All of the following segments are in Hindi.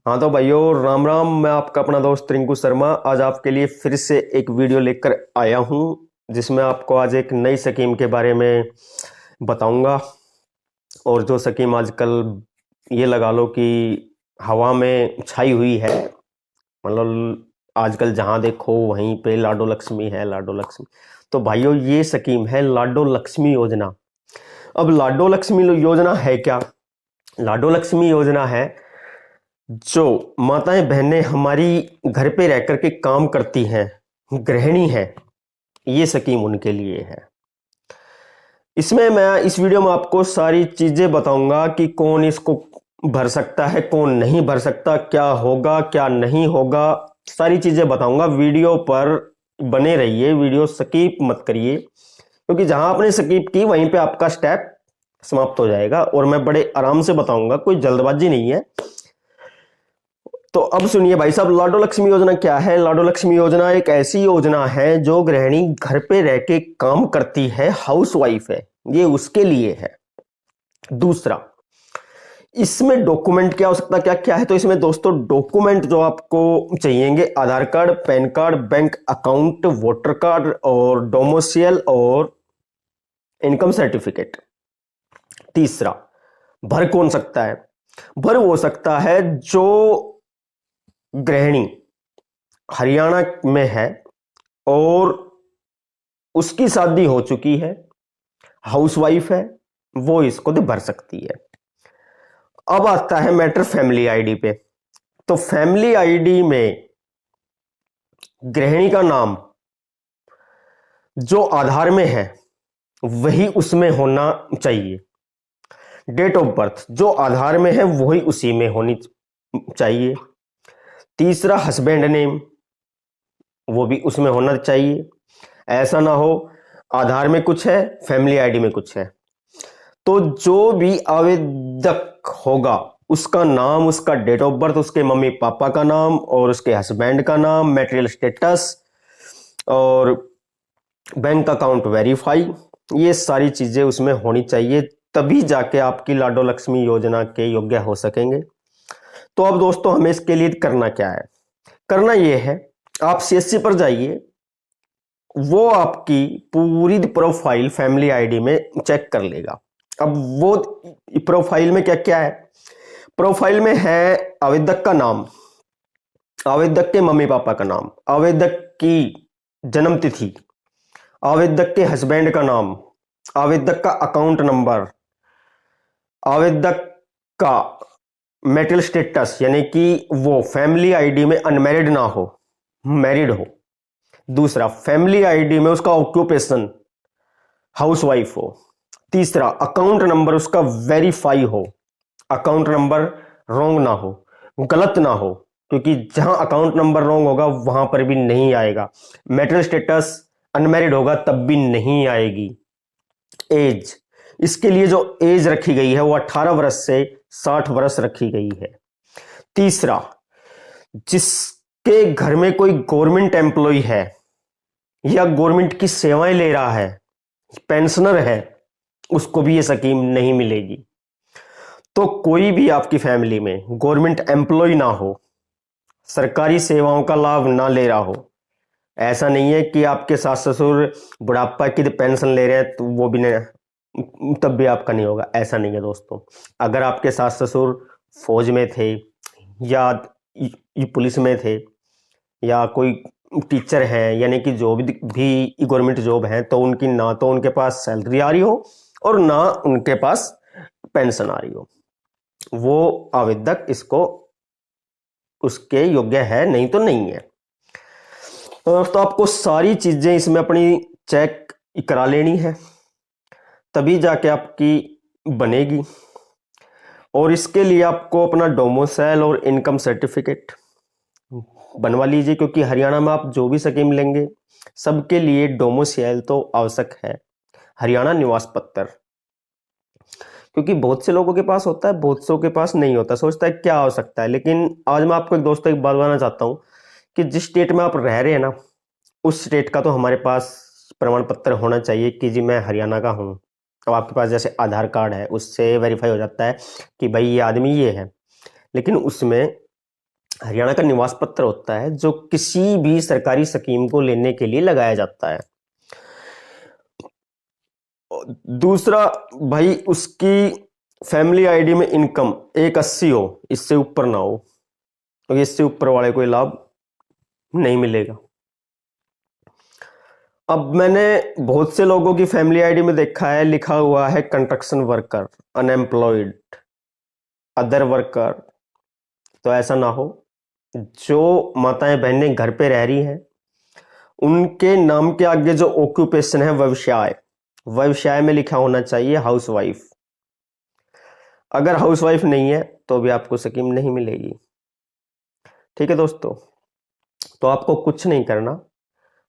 हाँ तो भाइयों, राम राम। मैं आपका अपना दोस्त रिंकू शर्मा आज आपके लिए फिर से एक वीडियो लेकर आया हूँ, जिसमें आपको आज एक नई स्कीम के बारे में बताऊंगा। और जो स्कीम आजकल ये लगा लो कि हवा में छाई हुई है, मतलब आजकल जहाँ देखो वहीं पे लाडो लक्ष्मी है, लाडो लक्ष्मी। तो भाइयों, ये स्कीम है लाडो लक्ष्मी योजना। अब लाडो लक्ष्मी योजना है क्या? लाडो लक्ष्मी योजना है जो माताएं बहनें हमारी घर पे रह करके काम करती हैं, गृहिणी हैं, ये स्कीम उनके लिए है। इसमें मैं इस वीडियो में आपको सारी चीजें बताऊंगा कि कौन इसको भर सकता है, कौन नहीं भर सकता, क्या होगा क्या नहीं होगा, सारी चीजें बताऊंगा। वीडियो पर बने रहिए, वीडियो स्किप मत करिए, क्योंकि जहां आपने स्किप की वहीं पे आपका स्टेप समाप्त हो जाएगा और मैं बड़े आराम से बताऊंगा, कोई जल्दबाजी नहीं है। तो अब सुनिए भाई साहब, लाडो लक्ष्मी योजना क्या है। लाडो लक्ष्मी योजना एक ऐसी योजना है जो गृहिणी घर पे रह के काम करती है, हाउस वाइफ है, ये उसके लिए है। दूसरा, इसमें डॉक्यूमेंट क्या हो सकता, क्या क्या है? तो इसमें दोस्तों डॉक्यूमेंट जो आपको चाहिएंगे, Aadhaar card, PAN card, bank account, voter card और डोमिसाइल और इनकम सर्टिफिकेट। तीसरा, भर कौन सकता है? भर हो सकता है जो गृहिणी हरियाणा में है और उसकी शादी हो चुकी है, हाउसवाइफ है, वो इसको तो भर सकती है। अब आता है मैटर फैमिली आईडी पे। तो फैमिली आईडी में गृहिणी का नाम जो आधार में है वही उसमें होना चाहिए। डेट ऑफ बर्थ जो आधार में है वही उसी में होनी चाहिए। तीसरा, हस्बैंड नेम वो भी उसमें होना चाहिए। ऐसा ना हो आधार में कुछ है, फैमिली आईडी में कुछ है। तो जो भी आवेदक होगा उसका नाम, उसका डेट ऑफ बर्थ, उसके मम्मी पापा का नाम और उसके हस्बैंड का नाम, मैरिटल स्टेटस और बैंक अकाउंट वेरीफाई, ये सारी चीजें उसमें होनी चाहिए, तभी जाके आपकी लाडो लक्ष्मी योजना के योग्य हो सकेंगे। तो अब दोस्तों, हमें इसके लिए करना क्या है? करना यह है, आप सीएससी पर जाइए, वो आपकी पूरी प्रोफाइल फैमिली आईडी में चेक कर लेगा। अब वो प्रोफाइल में क्या क्या है? प्रोफाइल में है आवेदक का नाम, आवेदक के मम्मी पापा का नाम, आवेदक की जन्म तिथि, आवेदक के हस्बैंड का नाम, आवेदक का अकाउंट नंबर, आवेदक का मैरिटल स्टेटस, यानी कि वो फैमिली आईडी में अनमैरिड ना हो, मैरिड हो। दूसरा, फैमिली आईडी में उसका ऑक्यूपेशन हाउसवाइफ हो। तीसरा, अकाउंट नंबर उसका वेरीफाई हो, अकाउंट नंबर रॉन्ग ना हो, गलत ना हो, क्योंकि जहां अकाउंट नंबर रॉन्ग होगा वहां पर भी नहीं आएगा। मैरिटल स्टेटस अनमैरिड होगा तब भी नहीं आएगी। एज, इसके लिए जो एज रखी गई है वो 18 वर्ष से 60 वर्ष रखी गई है। तीसरा, जिसके घर में कोई गवर्नमेंट एम्प्लॉय है या गवर्नमेंट की सेवाएं ले रहा है, पेंशनर है, उसको भी ये स्कीम नहीं मिलेगी। तो कोई भी आपकी फैमिली में गवर्नमेंट एम्प्लॉय ना हो, सरकारी सेवाओं का लाभ ना ले रहा हो, ऐसा नहीं है कि आपके सास ससुर बुढ़ापा की पेंशन ले रहे हैं तो वो भी नहीं, तब भी आपका नहीं होगा, ऐसा नहीं है दोस्तों। अगर आपके सास ससुर फौज में थे या पुलिस में थे या कोई टीचर हैं, यानी कि जो भी गवर्नमेंट जॉब है, तो उनकी ना तो उनके पास सैलरी आ रही हो और ना उनके पास पेंशन आ रही हो, वो आवेदक इसको उसके योग्य है, नहीं तो नहीं है। तो दोस्तों, आपको सारी चीजें इसमें अपनी चेक करा लेनी है, तभी जाके आपकी बनेगी। और इसके लिए आपको अपना डोमिसाइल और इनकम सर्टिफिकेट बनवा लीजिए, क्योंकि हरियाणा में आप जो भी स्कीम लेंगे सबके लिए डोमिसाइल तो आवश्यक है, हरियाणा निवास पत्र। क्योंकि बहुत से लोगों के पास होता है, बहुत से के पास नहीं होता, सोचता है क्या हो सकता है। लेकिन आज मैं आपको एक दोस्तों एक बात बताना चाहता हूँ कि जिस स्टेट में आप रह रहे हैं ना, उस स्टेट का तो हमारे पास प्रमाण पत्र होना चाहिए कि जी मैं हरियाणा का हूँ। अब आपके पास जैसे आधार कार्ड है, उससे वेरीफाई हो जाता है कि भाई ये आदमी ये है, लेकिन उसमें हरियाणा का निवास पत्र होता है जो किसी भी सरकारी स्कीम को लेने के लिए लगाया जाता है। दूसरा भाई, उसकी फैमिली आईडी में इनकम 180 हो, इससे ऊपर ना हो, क्योंकि इससे ऊपर वाले कोई लाभ नहीं मिलेगा। अब मैंने बहुत से लोगों की फैमिली आईडी में देखा है लिखा हुआ है construction worker, unemployed, other worker. तो ऐसा ना हो। जो माताएं बहनें घर पे रह रही हैं उनके नाम के आगे जो ऑक्यूपेशन है व्यवसाय, व्यवसाय में लिखा होना चाहिए हाउसवाइफ। अगर हाउसवाइफ नहीं है तो भी आपको स्कीम नहीं मिलेगी। ठीक है दोस्तों, तो आपको कुछ नहीं करना,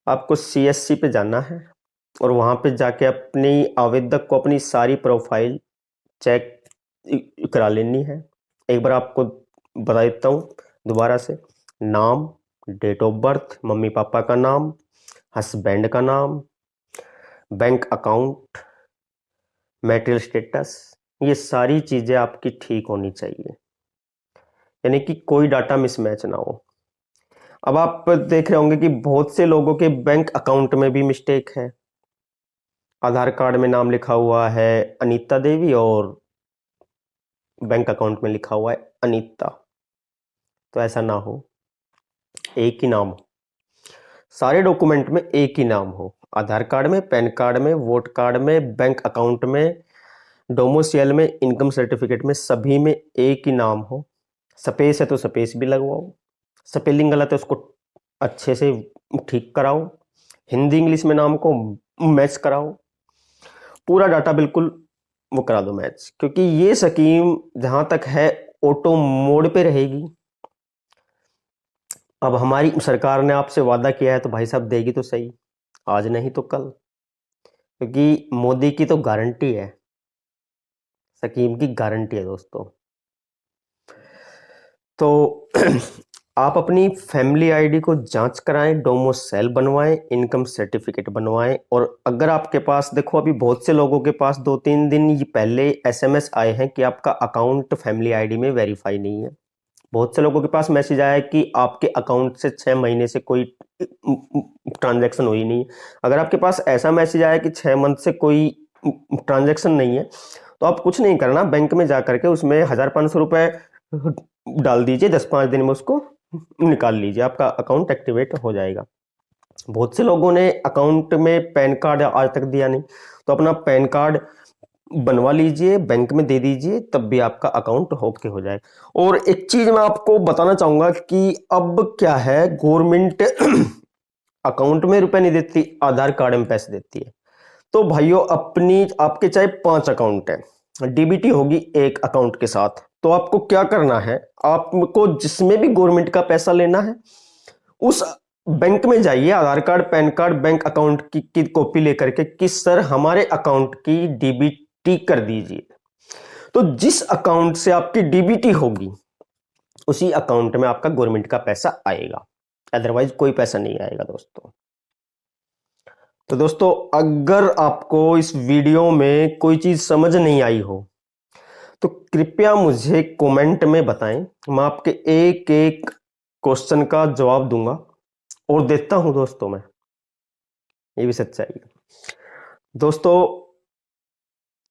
आपको CSC पे जाना है और वहां पे जाके अपनी आवेदक को अपनी सारी प्रोफाइल चेक करा लेनी है। एक बार आपको बता देता हूँ दोबारा से, नाम, date of birth, mummy papa का नाम, हस्बैंड का नाम, बैंक अकाउंट, मैरिटल स्टेटस, ये सारी चीजें आपकी ठीक होनी चाहिए, यानी कि कोई डाटा मिसमैच ना हो। अब आप देख रहे होंगे कि बहुत से लोगों के बैंक अकाउंट में भी मिस्टेक है। आधार कार्ड में नाम लिखा हुआ है अनीता देवी और बैंक अकाउंट में लिखा हुआ है अनीता। तो ऐसा ना हो, एक ही नाम हो, सारे डॉक्यूमेंट में एक ही नाम हो, आधार कार्ड में, पैन कार्ड में, वोट कार्ड में, बैंक अकाउंट में, डोमिसाइल में, इनकम सर्टिफिकेट में, सभी में एक ही नाम हो। स्पेस है तो स्पेस भी लगवाओ, स्पेलिंग गलत है उसको अच्छे से ठीक कराओ, हिंदी इंग्लिश में नाम को मैच कराओ, पूरा डाटा बिल्कुल वो करा दो मैच, क्योंकि ये स्कीम जहां तक है ऑटो मोड पे रहेगी। अब हमारी सरकार ने आपसे वादा किया है तो भाई साहब देगी तो सही, आज नहीं तो कल, क्योंकि मोदी की तो गारंटी है, स्कीम की गारंटी है दोस्तों। तो आप अपनी फैमिली आईडी को जांच कराएं, डोमिसाइल बनवाएं, इनकम सर्टिफिकेट बनवाएं। और अगर आपके पास, देखो अभी बहुत से लोगों के पास 2-3 दिन ये पहले SMS आए हैं कि आपका अकाउंट फैमिली आईडी में वेरीफाई नहीं है। बहुत से लोगों के पास मैसेज आया है कि आपके अकाउंट से 6 महीने से कोई ट्रांजैक्शन हुई नहीं। अगर आपके पास ऐसा मैसेज आया कि 6 मंथ से कोई ट्रांजैक्शन नहीं है, तो आप कुछ नहीं करना, बैंक में जा करके उसमें 1500 रुपए डाल दीजिए, 10-5 दिन में उसको निकाल लीजिए, आपका अकाउंट एक्टिवेट हो जाएगा। बहुत से लोगों ने अकाउंट में पैन कार्ड आज तक दिया नहीं, तो अपना पैन कार्ड बनवा लीजिए, बैंक में दे दीजिए, तब भी आपका अकाउंट ओके हो जाए। और एक चीज मैं आपको बताना चाहूंगा कि अब क्या है, गवर्नमेंट अकाउंट में रुपए नहीं देती, आधार कार्ड में पैसे देती है। तो भाइयों, अपनी आपके चाहे 5 अकाउंट है, डीबीटी होगी एक अकाउंट के साथ, तो आपको क्या करना है, आपको जिसमें भी गवर्नमेंट का पैसा लेना है उस बैंक में जाइए, Aadhaar card, PAN card, bank account की कॉपी लेकर के कि सर हमारे अकाउंट की डीबीटी कर दीजिए। तो जिस अकाउंट से आपकी डीबीटी होगी उसी अकाउंट में आपका गवर्नमेंट का पैसा आएगा, अदरवाइज कोई पैसा नहीं आएगा दोस्तों। तो दोस्तों, अगर आपको इस वीडियो में कोई चीज समझ नहीं आई हो तो कृपया मुझे कमेंट में बताएं, मैं आपके एक एक क्वेश्चन का जवाब दूंगा और देता हूं दोस्तों, मैं, ये भी सच्चाई है दोस्तों।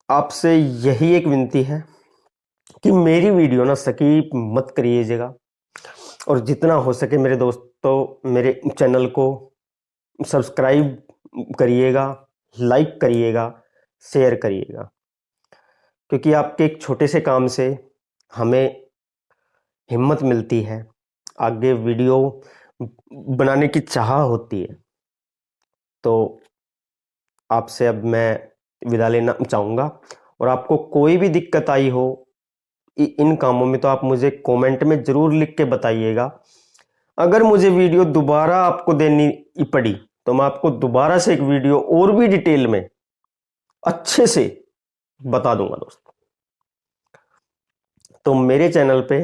आपसे यही एक विनती है कि मेरी वीडियो ना स्किप मत करिएगा, और जितना हो सके मेरे दोस्तों मेरे चैनल को सब्सक्राइब करिएगा, लाइक करिएगा, शेयर करिएगा, क्योंकि आपके एक छोटे से काम से हमें हिम्मत मिलती है, आगे वीडियो बनाने की चाह होती है। तो आपसे अब मैं विदा लेना चाहूँगा, और आपको कोई भी दिक्कत आई हो इन कामों में तो आप मुझे कमेंट में ज़रूर लिख के बताइएगा। अगर मुझे वीडियो दोबारा आपको देनी पड़ी तो मैं आपको दोबारा से एक वीडियो और भी डिटेल में अच्छे से बता दूंगा दोस्तों। तो मेरे चैनल पे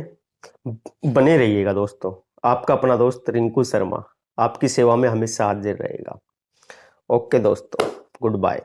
बने रहिएगा दोस्तों। आपका अपना दोस्त रिंकू शर्मा आपकी सेवा में हमेशा हाजिर रहेगा। ओके दोस्तों, गुड बाय।